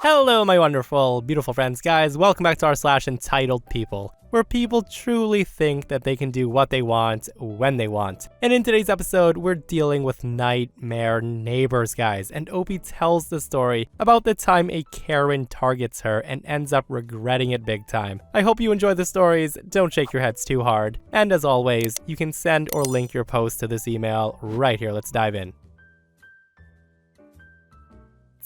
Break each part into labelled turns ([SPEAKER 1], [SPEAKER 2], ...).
[SPEAKER 1] Hello, my wonderful, beautiful friends, guys. Welcome back to our /EntitledPeople, where people truly think that they can do what they want when they want. And in today's episode, we're dealing with nightmare neighbors, guys. And Opie tells the story about the time a Karen targets her and ends up regretting it big time. I hope you enjoy the stories. Don't shake your heads too hard. And as always, you can send or link your post to this email right here. Let's dive in.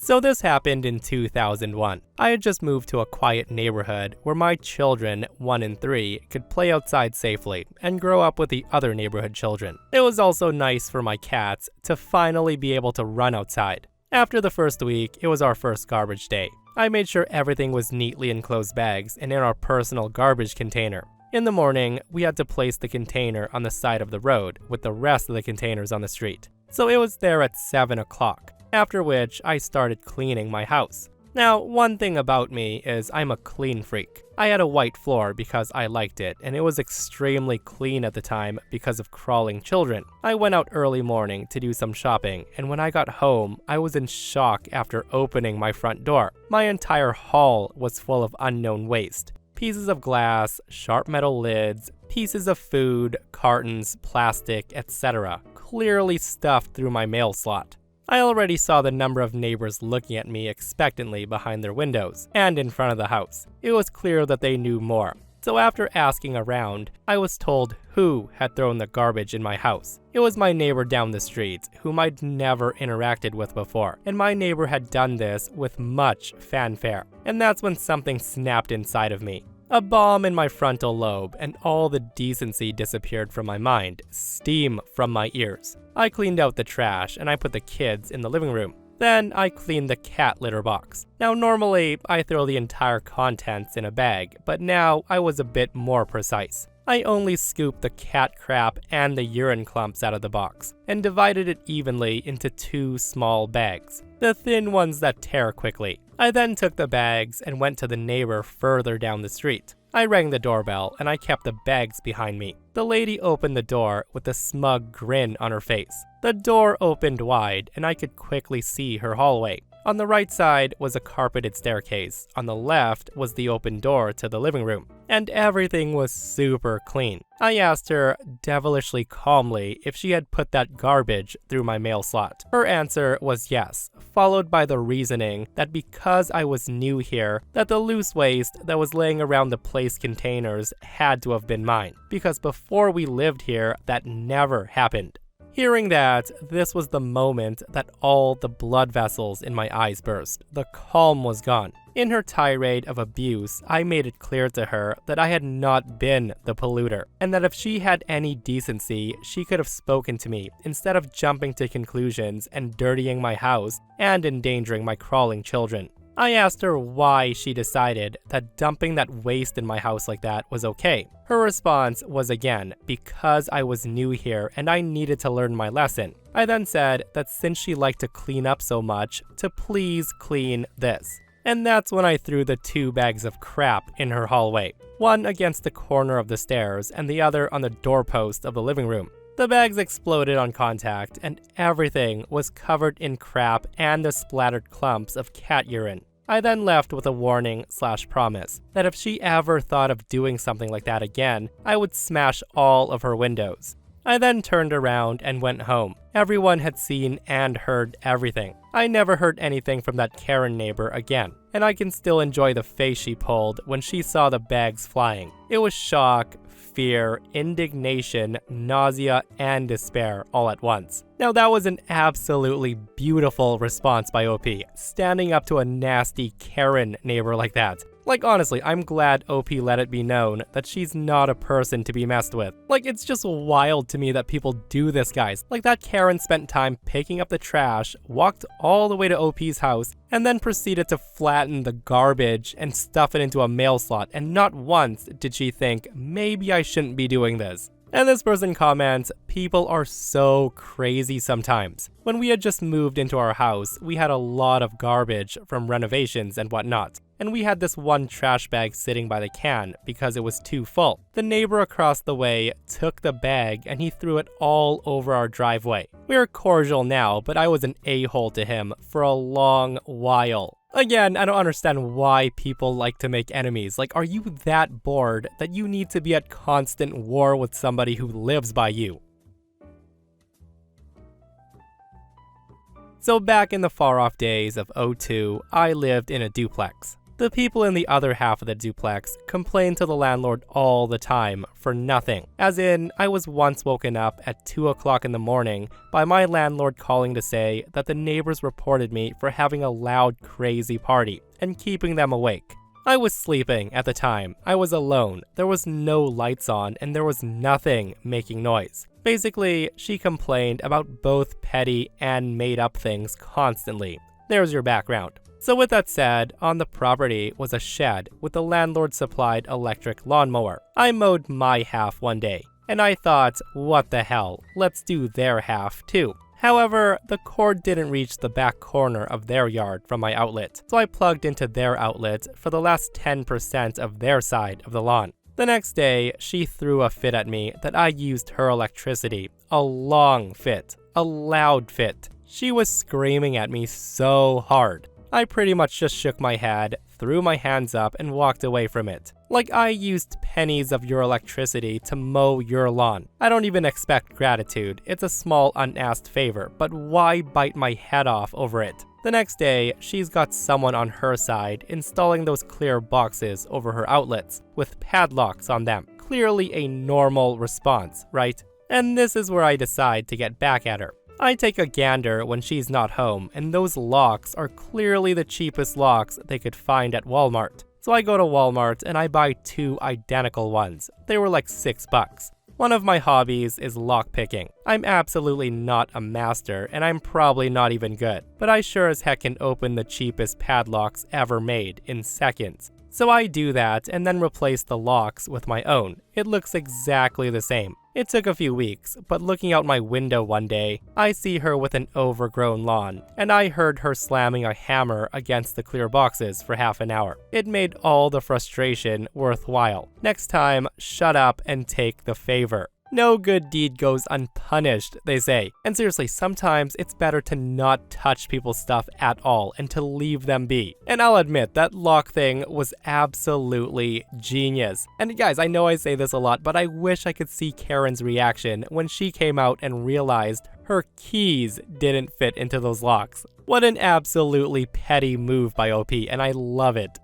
[SPEAKER 1] So this happened in 2001. I had just moved to a quiet neighborhood where my children, 1 and 3, could play outside safely and grow up with the other neighborhood children. It was also nice for my cats to finally be able to run outside. After the first week, it was our first garbage day. I made sure everything was neatly in closed bags and in our personal garbage container. In the morning, we had to place the container on the side of the road with the rest of the containers on the street. So it was there at 7 o'clock. After which, I started cleaning my house. Now, one thing about me is I'm a clean freak. I had a white floor because I liked it, and it was extremely clean at the time because of crawling children. I went out early morning to do some shopping, and when I got home, I was in shock after opening my front door. My entire hall was full of unknown waste. Pieces of glass, sharp metal lids, pieces of food, cartons, plastic, etc. clearly stuffed through my mail slot. I already saw the number of neighbors looking at me expectantly behind their windows and in front of the house. It was clear that they knew more. So after asking around, I was told who had thrown the garbage in my house. It was my neighbor down the street, whom I'd never interacted with before, and my neighbor had done this with much fanfare. And that's when something snapped inside of me. A bomb in my frontal lobe, and all the decency disappeared from my mind, steam from my ears. I cleaned out the trash, and I put the kids in the living room. Then I cleaned the cat litter box. Now normally, I throw the entire contents in a bag, but now I was a bit more precise. I only scooped the cat crap and the urine clumps out of the box, and divided it evenly into 2 small bags, the thin ones that tear quickly. I then took the bags and went to the neighbor further down the street. I rang the doorbell and I kept the bags behind me. The lady opened the door with a smug grin on her face. The door opened wide and I could quickly see her hallway. On the right side was a carpeted staircase. On the left was the open door to the living room. And everything was super clean. I asked her, devilishly calmly, if she had put that garbage through my mail slot. Her answer was yes, followed by the reasoning that because I was new here, that the loose waste that was laying around the place containers had to have been mine. Because before we lived here, that never happened. Hearing that, this was the moment that all the blood vessels in my eyes burst. The calm was gone. In her tirade of abuse, I made it clear to her that I had not been the polluter, and that if she had any decency, she could have spoken to me instead of jumping to conclusions and dirtying my house and endangering my crawling children. I asked her why she decided that dumping that waste in my house like that was okay. Her response was again, because I was new here and I needed to learn my lesson. I then said that since she liked to clean up so much, to please clean this. And that's when I threw the 2 bags of crap in her hallway, one against the corner of the stairs and the other on the doorpost of the living room. The bags exploded on contact and everything was covered in crap and the splattered clumps of cat urine. I then left with a warning/promise that if she ever thought of doing something like that again, I would smash all of her windows. I then turned around and went home. Everyone had seen and heard everything. I never heard anything from that Karen neighbor again, and I can still enjoy the face she pulled when she saw the bags flying. It was shock, fear, indignation, nausea, and despair all at once. Now that was an absolutely beautiful response by OP, standing up to a nasty Karen neighbor like that. Like honestly, I'm glad OP let it be known that she's not a person to be messed with. Like it's just wild to me that people do this, guys. Like that Karen spent time picking up the trash, walked all the way to OP's house, and then proceeded to flatten the garbage and stuff it into a mail slot, and not once did she think, maybe I shouldn't be doing this. And this person comments, people are so crazy sometimes. When we had just moved into our house, we had a lot of garbage from renovations and whatnot. And we had this one trash bag sitting by the can because it was too full. The neighbor across the way took the bag and he threw it all over our driveway. We are cordial now, but I was an a-hole to him for a long while. Again, I don't understand why people like to make enemies. Like, are you that bored that you need to be at constant war with somebody who lives by you? So back in the far-off days of '02, I lived in a duplex. The people in the other half of the duplex complained to the landlord all the time for nothing. As in, I was once woken up at 2 o'clock in the morning by my landlord calling to say that the neighbors reported me for having a loud, crazy party and keeping them awake. I was sleeping at the time. I was alone. There was no lights on and there was nothing making noise. Basically, she complained about both petty and made-up things constantly. There's your background. So with that said, on the property was a shed with the landlord-supplied electric lawnmower. I mowed my half one day, and I thought, what the hell, let's do their half too. However, the cord didn't reach the back corner of their yard from my outlet, so I plugged into their outlet for the last 10% of their side of the lawn. The next day, she threw a fit at me that I used her electricity. A long fit. A loud fit. She was screaming at me so hard. I pretty much just shook my head, threw my hands up, and walked away from it. Like I used pennies of your electricity to mow your lawn. I don't even expect gratitude. It's a small unasked favor, but why bite my head off over it? The next day, she's got someone on her side installing those clear boxes over her outlets with padlocks on them. Clearly a normal response, right? And this is where I decide to get back at her. I take a gander when she's not home, and those locks are clearly the cheapest locks they could find at Walmart. So I go to Walmart and I buy 2 identical ones. They were like $6. One of my hobbies is lockpicking. I'm absolutely not a master, and I'm probably not even good, but I sure as heck can open the cheapest padlocks ever made in seconds. So I do that and then replace the locks with my own. It looks exactly the same. It took a few weeks, but looking out my window one day, I see her with an overgrown lawn, and I heard her slamming a hammer against the clear boxes for half an hour. It made all the frustration worthwhile. Next time, shut up and take the favor. No good deed goes unpunished, they say. And seriously, sometimes it's better to not touch people's stuff at all and to leave them be. And I'll admit, that lock thing was absolutely genius. And guys, I know I say this a lot, but I wish I could see Karen's reaction when she came out and realized her keys didn't fit into those locks. What an absolutely petty move by OP, and I love it.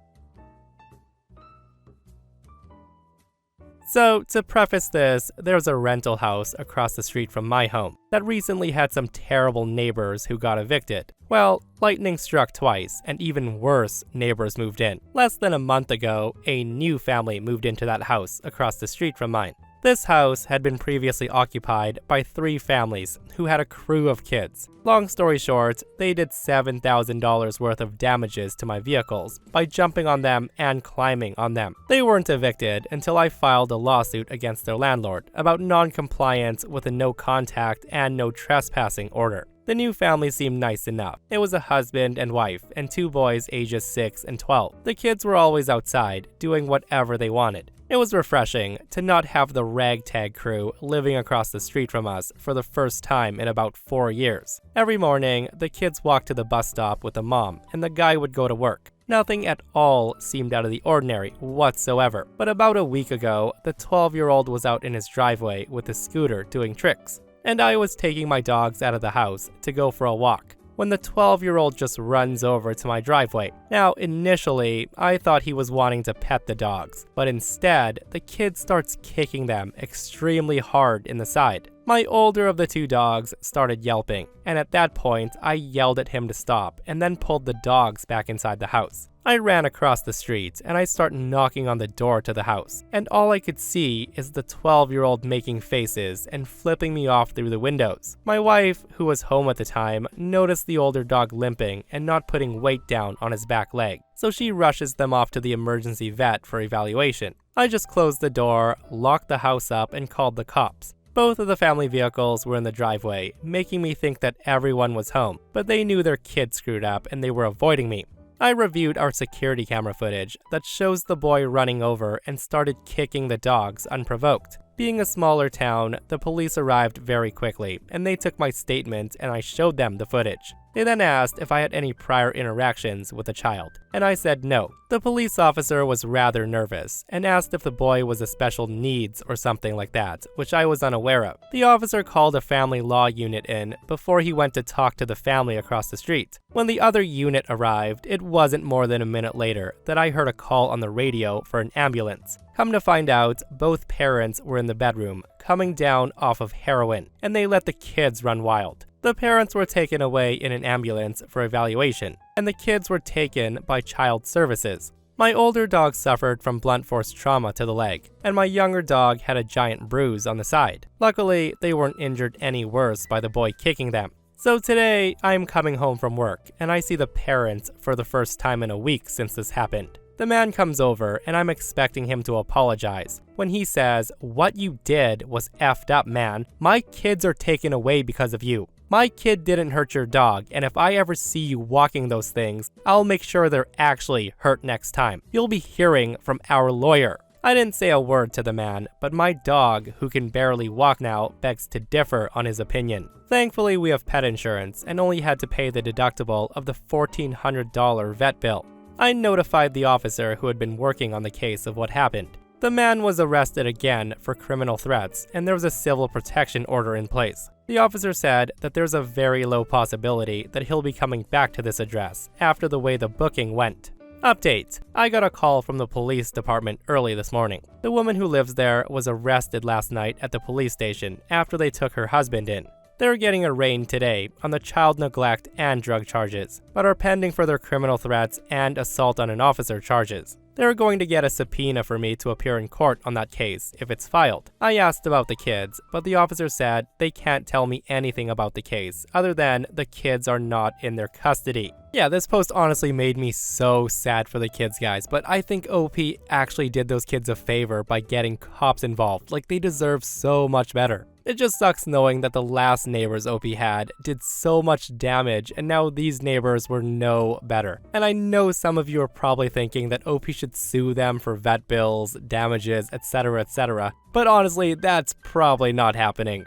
[SPEAKER 1] So, to preface this, there's a rental house across the street from my home that recently had some terrible neighbors who got evicted. Well, lightning struck twice, and even worse, neighbors moved in. Less than a month ago, a new family moved into that house across the street from mine. This house had been previously occupied by 3 families who had a crew of kids. Long story short, they did $7,000 worth of damages to my vehicles by jumping on them and climbing on them. They weren't evicted until I filed a lawsuit against their landlord about non-compliance with a no contact and no trespassing order. The new family seemed nice enough. It was a husband and wife and 2 boys ages 6 and 12. The kids were always outside, doing whatever they wanted. It was refreshing to not have the ragtag crew living across the street from us for the first time in about 4 years. Every morning, the kids walked to the bus stop with the mom, and the guy would go to work. Nothing at all seemed out of the ordinary whatsoever. But about a week ago, the 12-year-old was out in his driveway with a scooter doing tricks, and I was taking my dogs out of the house to go for a walk, when the 12-year-old just runs over to my driveway. Now, initially, I thought he was wanting to pet the dogs, but instead, the kid starts kicking them extremely hard in the side. My older of the 2 dogs started yelping, and at that point, I yelled at him to stop and then pulled the dogs back inside the house. I ran across the street and I start knocking on the door to the house, and all I could see is the 12-year-old making faces and flipping me off through the windows. My wife, who was home at the time, noticed the older dog limping and not putting weight down on his back leg, so she rushes them off to the emergency vet for evaluation. I just closed the door, locked the house up, and called the cops. Both of the family vehicles were in the driveway, making me think that everyone was home, but they knew their kid screwed up and they were avoiding me. I reviewed our security camera footage that shows the boy running over and started kicking the dogs unprovoked. Being a smaller town, the police arrived very quickly, and they took my statement and I showed them the footage. They then asked if I had any prior interactions with the child, and I said no. The police officer was rather nervous and asked if the boy was a special needs or something like that, which I was unaware of. The officer called a family law unit in before he went to talk to the family across the street. When the other unit arrived, it wasn't more than a minute later that I heard a call on the radio for an ambulance. Come to find out, both parents were in the bedroom, coming down off of heroin, and they let the kids run wild. The parents were taken away in an ambulance for evaluation, and the kids were taken by child services. My older dog suffered from blunt force trauma to the leg, and my younger dog had a giant bruise on the side. Luckily, they weren't injured any worse by the boy kicking them. So today, I am coming home from work, and I see the parents for the first time in a week since this happened. The man comes over, and I'm expecting him to apologize, when he says, "What you did was effed up, man. My kids are taken away because of you. My kid didn't hurt your dog, and if I ever see you walking those things, I'll make sure they're actually hurt next time. You'll be hearing from our lawyer." I didn't say a word to the man, but my dog, who can barely walk now, begs to differ on his opinion. Thankfully, we have pet insurance and only had to pay the deductible of the $1,400 vet bill. I notified the officer who had been working on the case of what happened. The man was arrested again for criminal threats, and there was a civil protection order in place. The officer said that there's a very low possibility that he'll be coming back to this address after the way the booking went. Update: I got a call from the police department early this morning. The woman who lives there was arrested last night at the police station after they took her husband in. They're getting arraigned today on the child neglect and drug charges, but are pending for their criminal threats and assault on an officer charges. They're going to get a subpoena for me to appear in court on that case if it's filed. I asked about the kids, but the officer said they can't tell me anything about the case other than the kids are not in their custody. Yeah, this post honestly made me so sad for the kids, guys, but I think OP actually did those kids a favor by getting cops involved. Like, they deserve so much better. It just sucks knowing that the last neighbors OP had did so much damage, and now these neighbors were no better. And I know some of you are probably thinking that OP should sue them for vet bills, damages, etc., but honestly, that's probably not happening.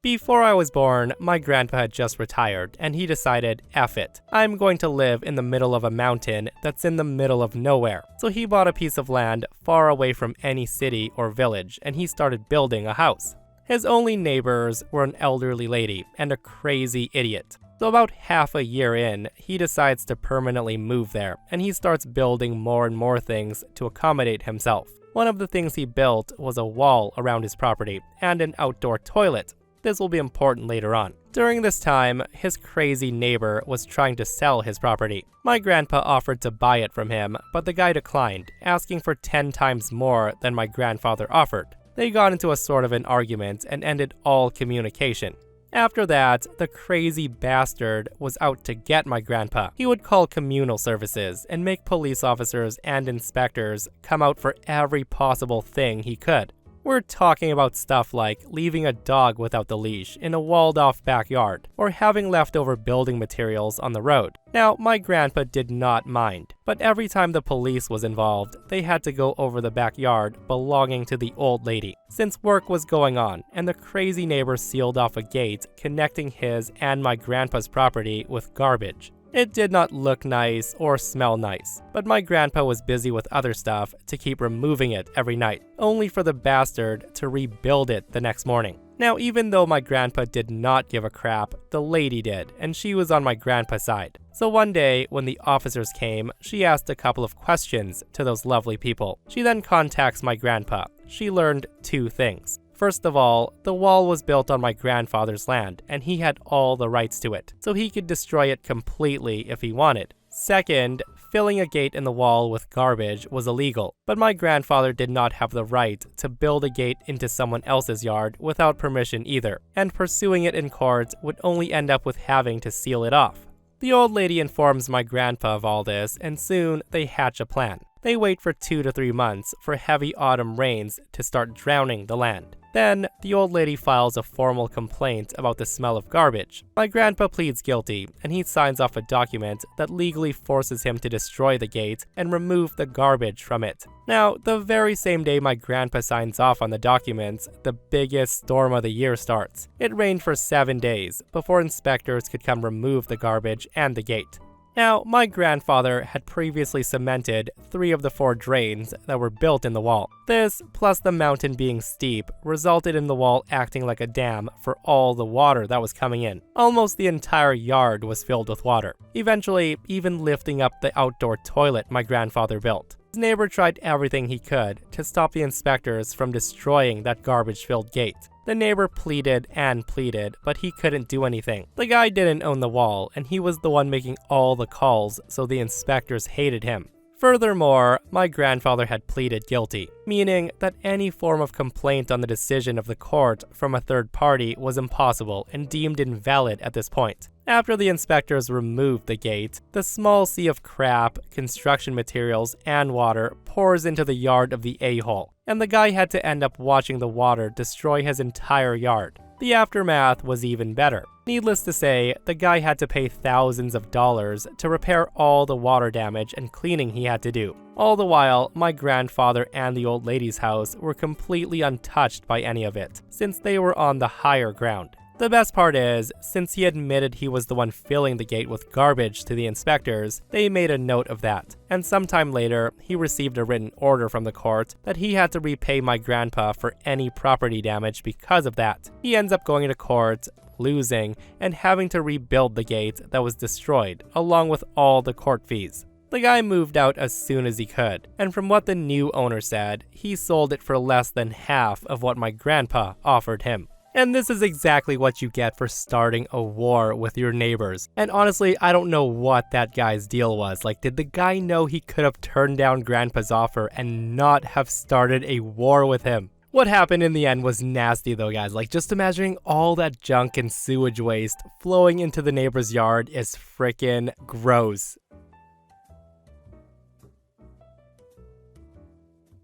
[SPEAKER 1] Before I was born, my grandpa had just retired, and he decided, F it, I'm going to live in the middle of a mountain that's in the middle of nowhere. So he bought a piece of land far away from any city or village, and he started building a house. His only neighbors were an elderly lady and a crazy idiot. So about half a year in, he decides to permanently move there, and he starts building more and more things to accommodate himself. One of the things he built was a wall around his property and an outdoor toilet. This will be important later on. During this time, his crazy neighbor was trying to sell his property. My grandpa offered to buy it from him, but the guy declined, asking for 10 times more than my grandfather offered. They got into a sort of an argument and ended all communication. After that, the crazy bastard was out to get my grandpa. He would call communal services and make police officers and inspectors come out for every possible thing he could. We're talking about stuff like leaving a dog without the leash in a walled-off backyard, or having leftover building materials on the road. Now, my grandpa did not mind, but every time the police was involved, they had to go over the backyard belonging to the old lady, since work was going on, and the crazy neighbor sealed off a gate connecting his and my grandpa's property with garbage. It did not look nice or smell nice, but my grandpa was busy with other stuff to keep removing it every night, only for the bastard to rebuild it the next morning. Now, even though my grandpa did not give a crap, the lady did, and she was on my grandpa's side. So one day, when the officers came, she asked a couple of questions to those lovely people. She then contacts my grandpa. She learned 2 things. First of all, the wall was built on my grandfather's land, and he had all the rights to it, so he could destroy it completely if he wanted. Second, filling a gate in the wall with garbage was illegal, but my grandfather did not have the right to build a gate into someone else's yard without permission either, and pursuing it in court would only end up with having to seal it off. The old lady informs my grandpa of all this, and soon they hatch a plan. They wait for 2 to 3 months for heavy autumn rains to start drowning the land. Then, the old lady files a formal complaint about the smell of garbage. My grandpa pleads guilty, and he signs off a document that legally forces him to destroy the gate and remove the garbage from it. Now, the very same day my grandpa signs off on the documents, the biggest storm of the year starts. It rained for 7 days before inspectors could come remove the garbage and the gate. Now, my grandfather had previously cemented 3 of the 4 drains that were built in the wall. This, plus the mountain being steep, resulted in the wall acting like a dam for all the water that was coming in. Almost the entire yard was filled with water, eventually even lifting up the outdoor toilet my grandfather built. His neighbor tried everything he could to stop the inspectors from destroying that garbage-filled gate. The neighbor pleaded and pleaded, but he couldn't do anything. The guy didn't own the wall, and he was the one making all the calls, so the inspectors hated him. Furthermore, my grandfather had pleaded guilty, meaning that any form of complaint on the decision of the court from a third party was impossible and deemed invalid at this point. After the inspectors removed the gate, the small sea of crap, construction materials, and water pours into the yard of the a-hole, and the guy had to end up watching the water destroy his entire yard. The aftermath was even better. Needless to say, the guy had to pay thousands of dollars to repair all the water damage and cleaning he had to do. All the while, my grandfather and the old lady's house were completely untouched by any of it, since they were on the higher ground. The best part is, since he admitted he was the one filling the gate with garbage to the inspectors, they made a note of that. And sometime later, he received a written order from the court that he had to repay my grandpa for any property damage because of that. He ends up going to court, losing, and having to rebuild the gate that was destroyed, along with all the court fees. The guy moved out as soon as he could, and from what the new owner said, he sold it for less than half of what my grandpa offered him. And this is exactly what you get for starting a war with your neighbors. And honestly, I don't know what that guy's deal was. Like, did the guy know he could have turned down Grandpa's offer and not have started a war with him? What happened in the end was nasty though, guys. Like, just imagining all that junk and sewage waste flowing into the neighbor's yard is freaking gross.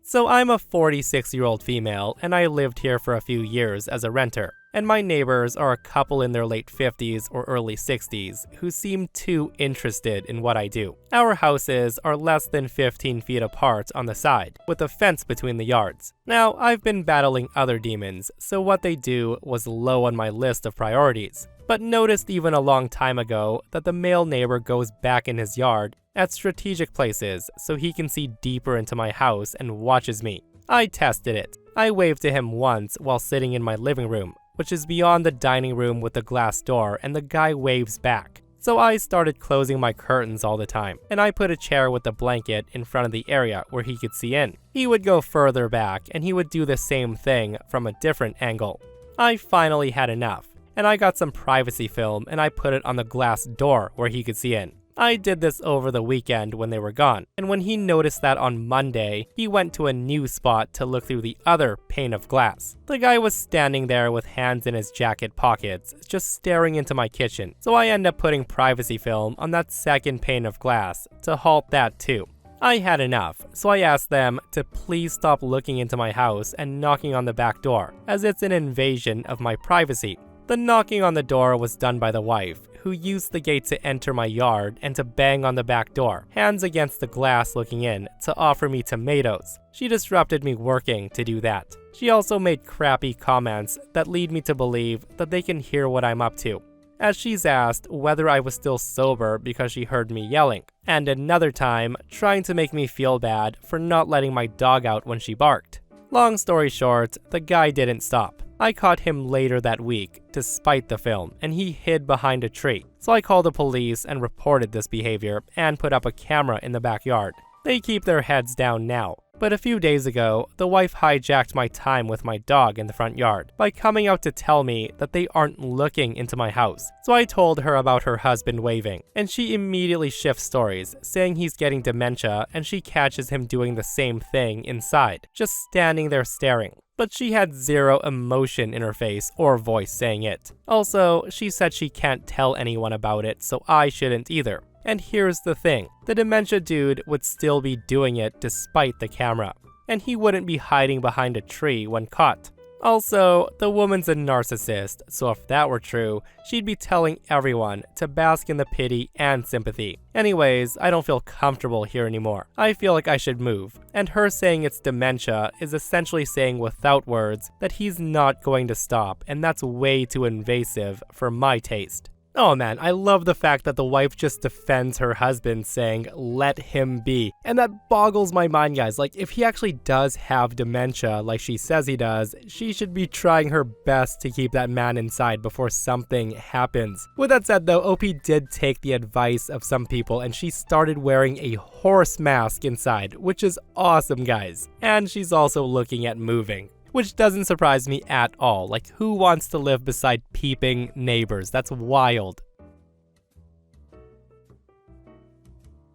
[SPEAKER 1] So I'm a 46-year-old female, and I lived here for a few years as a renter. And my neighbors are a couple in their late 50s or early 60s who seem too interested in what I do. Our houses are less than 15 feet apart on the side, with a fence between the yards. Now, I've been battling other demons, so what they do was low on my list of priorities. But noticed even a long time ago that the male neighbor goes back in his yard at strategic places so he can see deeper into my house and watches me. I tested it. I waved to him once while sitting in my living room, which is beyond the dining room with the glass door, and the guy waves back. So I started closing my curtains all the time, and I put a chair with a blanket in front of the area where he could see in. He would go further back, and he would do the same thing from a different angle. I finally had enough, and I got some privacy film and I put it on the glass door where he could see in. I did this over the weekend when they were gone, and when he noticed that on Monday, he went to a new spot to look through the other pane of glass. The guy was standing there with hands in his jacket pockets, just staring into my kitchen, so I end up putting privacy film on that second pane of glass to halt that too. I had enough, so I asked them to please stop looking into my house and knocking on the back door, as it's an invasion of my privacy. The knocking on the door was done by the wife, who used the gate to enter my yard and to bang on the back door, hands against the glass looking in, to offer me tomatoes. She disrupted me working to do that. She also made crappy comments that lead me to believe that they can hear what I'm up to, as she's asked whether I was still sober because she heard me yelling, and another time trying to make me feel bad for not letting my dog out when she barked. Long story short, the guy didn't stop. I caught him later that week, despite the film, and he hid behind a tree. So I called the police and reported this behavior and put up a camera in the backyard. They keep their heads down now. But a few days ago, the wife hijacked my time with my dog in the front yard by coming out to tell me that they aren't looking into my house. So I told her about her husband waving, and she immediately shifts stories, saying he's getting dementia and she catches him doing the same thing inside, just standing there staring. But she had zero emotion in her face or voice saying it. Also, she said she can't tell anyone about it, so I shouldn't either. And here's the thing, the dementia dude would still be doing it despite the camera, and he wouldn't be hiding behind a tree when caught. Also, the woman's a narcissist, so if that were true, she'd be telling everyone to bask in the pity and sympathy. Anyways, I don't feel comfortable here anymore. I feel like I should move. And her saying it's dementia is essentially saying without words that he's not going to stop, and that's way too invasive for my taste. Oh man, I love the fact that the wife just defends her husband saying, let him be. And that boggles my mind, guys. Like, if he actually does have dementia like she says he does, she should be trying her best to keep that man inside before something happens. With that said though, OP did take the advice of some people and she started wearing a horse mask inside, which is awesome, guys. And she's also looking at moving. Which doesn't surprise me at all. Like, who wants to live beside peeping neighbors? That's wild.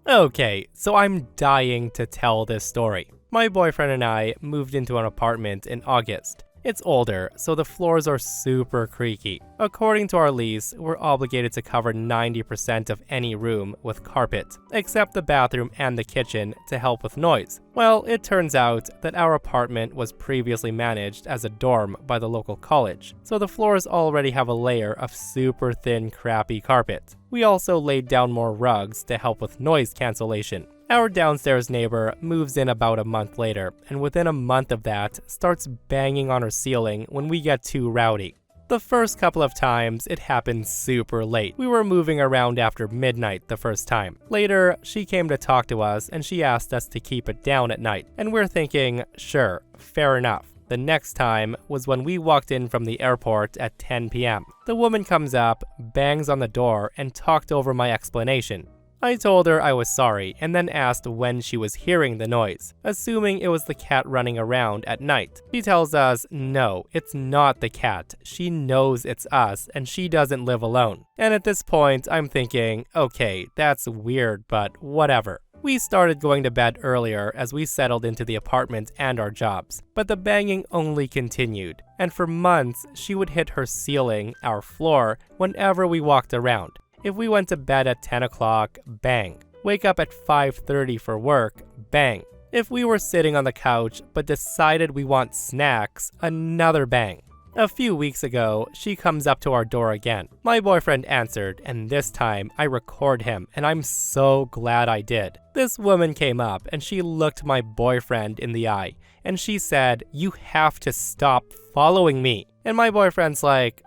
[SPEAKER 1] Okay, so I'm dying to tell this story. My boyfriend and I moved into an apartment in August. It's older, so the floors are super creaky. According to our lease, we're obligated to cover 90% of any room with carpet, except the bathroom and the kitchen to help with noise. Well, it turns out that our apartment was previously managed as a dorm by the local college, so the floors already have a layer of super thin, crappy carpet. We also laid down more rugs to help with noise cancellation. Our downstairs neighbor moves in about a month later, and within a month of that, starts banging on her ceiling when we get too rowdy. The first couple of times, it happened super late. We were moving around after midnight the first time. Later, she came to talk to us and she asked us to keep it down at night. And we're thinking, sure, fair enough. The next time was when we walked in from the airport at 10 p.m. The woman comes up, bangs on the door, and talked over my explanation. I told her I was sorry and then asked when she was hearing the noise, assuming it was the cat running around at night. She tells us, no, it's not the cat. She knows it's us and she doesn't live alone. And at this point, I'm thinking, okay, that's weird, but whatever. We started going to bed earlier as we settled into the apartment and our jobs, but the banging only continued. And for months, she would hit her ceiling, our floor, whenever we walked around. If we went to bed at 10 o'clock, bang. Wake up at 5:30 for work, bang. If we were sitting on the couch but decided we want snacks, another bang. A few weeks ago, she comes up to our door again. My boyfriend answered, and this time I record him, and I'm so glad I did. This woman came up and she looked my boyfriend in the eye, and she said, "You have to stop following me." And my boyfriend's like,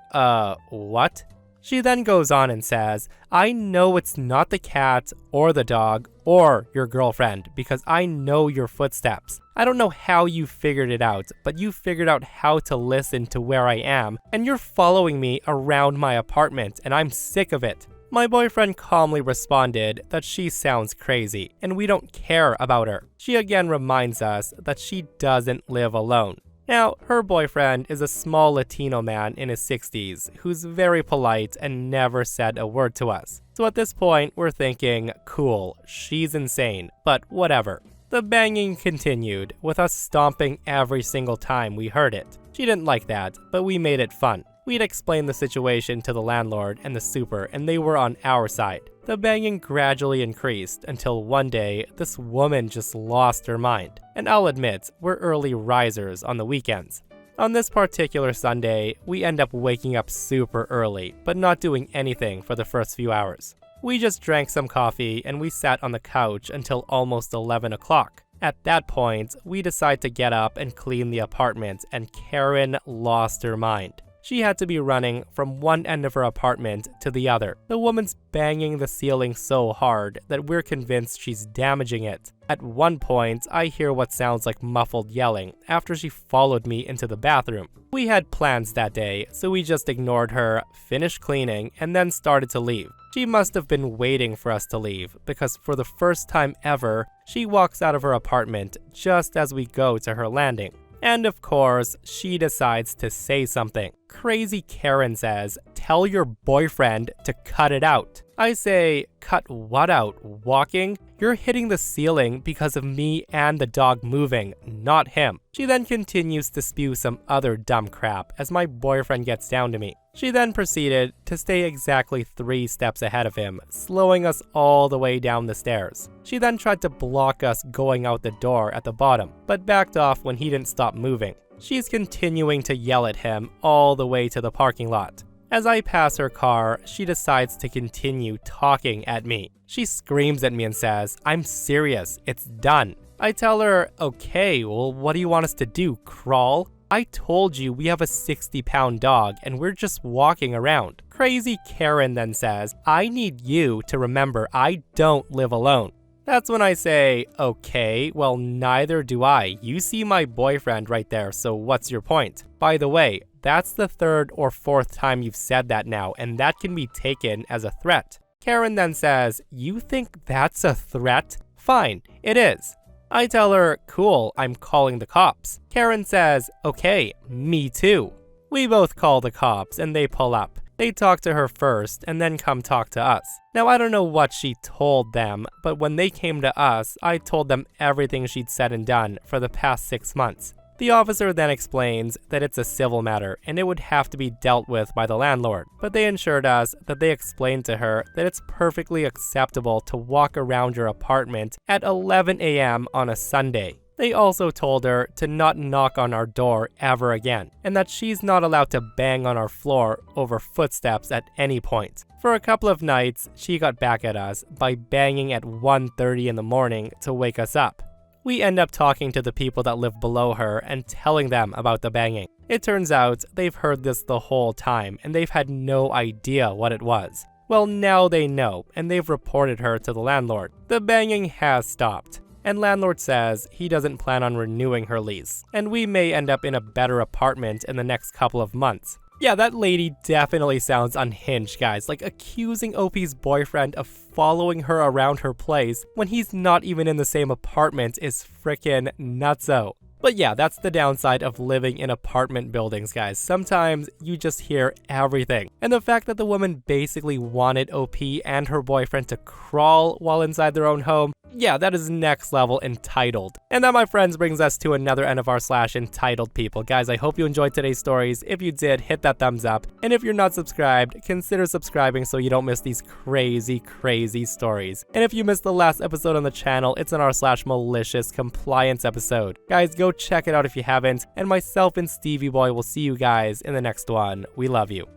[SPEAKER 1] what? She then goes on and says, "I know it's not the cat or the dog or your girlfriend because I know your footsteps. I don't know how you figured it out, but you figured out how to listen to where I am, and you're following me around my apartment, and I'm sick of it." My boyfriend calmly responded that she sounds crazy, and we don't care about her. She again reminds us that she doesn't live alone. Now, her boyfriend is a small Latino man in his 60s who's very polite and never said a word to us. So at this point, we're thinking, cool, she's insane, but whatever. The banging continued, with us stomping every single time we heard it. She didn't like that, but we made it fun. We'd explained the situation to the landlord and the super, and they were on our side. The banging gradually increased until one day, this woman just lost her mind. And I'll admit, we're early risers on the weekends. On this particular Sunday, we end up waking up super early, but not doing anything for the first few hours. We just drank some coffee and we sat on the couch until almost 11 o'clock. At that point, we decide to get up and clean the apartment, and Karen lost her mind. She had to be running from one end of her apartment to the other. The woman's banging the ceiling so hard that we're convinced she's damaging it. At one point, I hear what sounds like muffled yelling after she followed me into the bathroom. We had plans that day, so we just ignored her, finished cleaning, and then started to leave. She must have been waiting for us to leave, because for the first time ever, she walks out of her apartment just as we go to her landing. And of course, she decides to say something. Crazy Karen says, "Tell your boyfriend to cut it out." I say, "Cut what out? Walking? You're hitting the ceiling because of me and the dog moving, not him." She then continues to spew some other dumb crap as my boyfriend gets down to me. She then proceeded to stay exactly 3 steps ahead of him, slowing us all the way down the stairs. She then tried to block us going out the door at the bottom, but backed off when he didn't stop moving. She's continuing to yell at him all the way to the parking lot. As I pass her car, she decides to continue talking at me. She screams at me and says, "I'm serious, it's done." I tell her, "Okay, well, what do you want us to do, crawl? I told you we have a 60-pound dog and we're just walking around." Crazy Karen then says, "I need you to remember I don't live alone." That's when I say, "Okay, well, neither do I. You see my boyfriend right there, so what's your point? By the way, that's the third or fourth time you've said that now, and that can be taken as a threat." Karen then says, "You think that's a threat? Fine, it is." I tell her, "Cool, I'm calling the cops." Karen says, "Okay, me too." We both call the cops and they pull up. They talk to her first and then come talk to us. Now, I don't know what she told them, but when they came to us, I told them everything she'd said and done for the past 6 months. The officer then explains that it's a civil matter and it would have to be dealt with by the landlord, but they assured us that they explained to her that it's perfectly acceptable to walk around your apartment at 11 a.m. on a Sunday. They also told her to not knock on our door ever again, and that she's not allowed to bang on our floor over footsteps at any point. For a couple of nights, she got back at us by banging at 1:30 in the morning to wake us up. We end up talking to the people that live below her and telling them about the banging. It turns out they've heard this the whole time and they've had no idea what it was. Well, now they know, and they've reported her to the landlord. The banging has stopped, and landlord says he doesn't plan on renewing her lease, and we may end up in a better apartment in the next couple of months. Yeah, that lady definitely sounds unhinged, guys. Like, accusing OP's boyfriend of following her around her place when he's not even in the same apartment is frickin' nutso. But yeah, that's the downside of living in apartment buildings, guys. Sometimes you just hear everything. And the fact that the woman basically wanted OP and her boyfriend to crawl while inside their own home, yeah, that is next level entitled. And that, my friends, brings us to another end of our /entitled people. Guys, I hope you enjoyed today's stories. If you did, hit that thumbs up. And if you're not subscribed, consider subscribing so you don't miss these crazy, crazy stories. And if you missed the last episode on the channel, it's in our /malicious compliance episode. Guys, go check it out if you haven't. And myself and Stevie Boy will see you guys in the next one. We love you.